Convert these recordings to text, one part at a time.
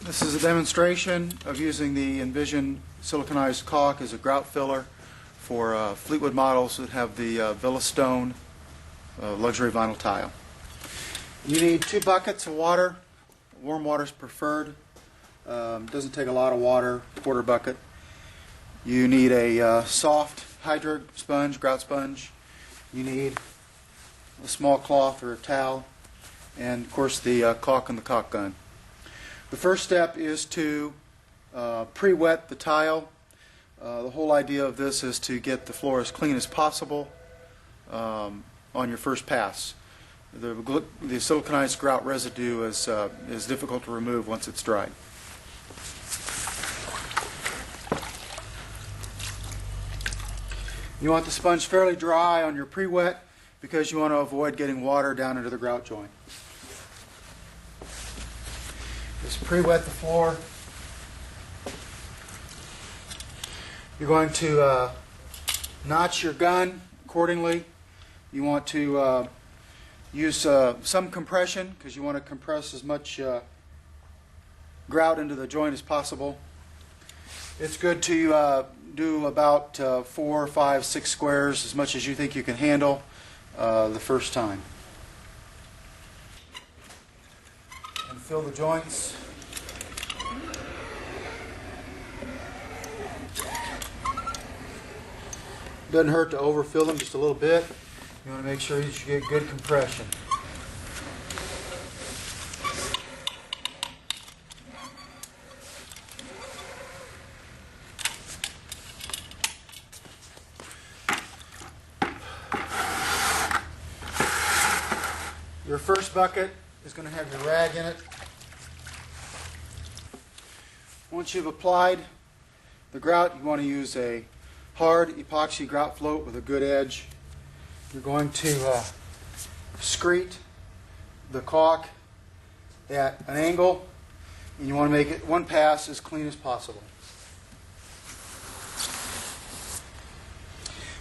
This is a demonstration of using the Envision siliconized caulk as a grout filler for Fleetwood models that have the Villa Stone luxury vinyl tile. You need 2 buckets of water. Warm water is preferred. Doesn't take a lot of water, quarter bucket. You need a soft hydro sponge, grout sponge. You need a small cloth or a towel, and of course the caulk and the caulk gun. The first step is to pre-wet the tile. The whole idea of this is to get the floor as clean as possible on your first pass. The siliconized grout residue is difficult to remove once it's dried. You want the sponge fairly dry on your pre-wet because you want to avoid getting water down into the grout joint. Just pre-wet the floor. You're going to notch your gun accordingly. You want to use some compression because you want to compress as much grout into the joint as possible. It's good to do about 4, 5, 6 squares, as much as you think you can handle the first time. And fill the joints. Doesn't hurt to overfill them just a little bit. You want to make sure that you get good compression. Your first bucket is going to have your rag in it. Once you've applied the grout, you want to use a hard epoxy grout float with a good edge. You're going to screed the caulk at an angle, and you want to make it one pass as clean as possible.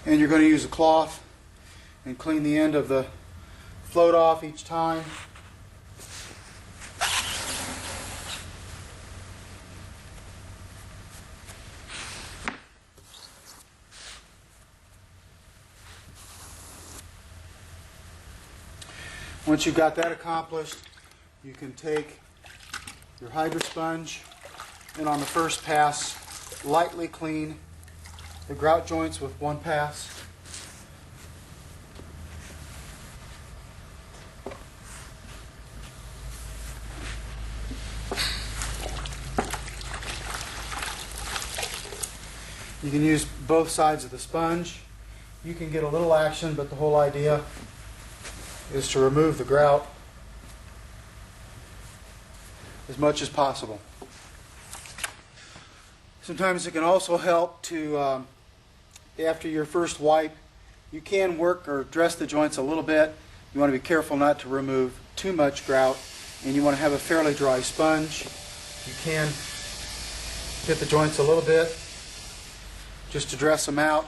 And you're going to use a cloth and clean the end of the float off each time. Once you've got that accomplished, you can take your hydro sponge and on the first pass lightly clean the grout joints with one pass. You can use both sides of the sponge. You can get a little action, but the whole idea is to remove the grout as much as possible. Sometimes it can also help to, after your first wipe, you can work or dress the joints a little bit. You want to be careful not to remove too much grout, and you want to have a fairly dry sponge. You can hit the joints a little bit just to dress them out.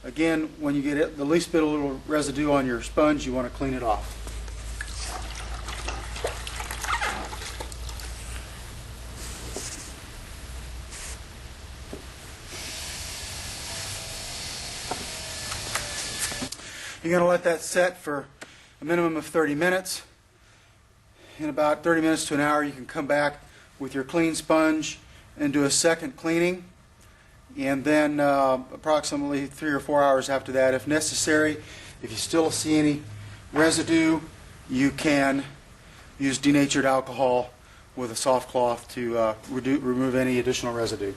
Again, when you get the least bit of little residue on your sponge, you want to clean it off. You're going to let that set for a minimum of 30 minutes. In about 30 minutes to an hour, you can come back with your clean sponge and do a second cleaning. And then approximately 3 or 4 hours after that, if necessary, if you still see any residue, you can use denatured alcohol with a soft cloth to remove any additional residue.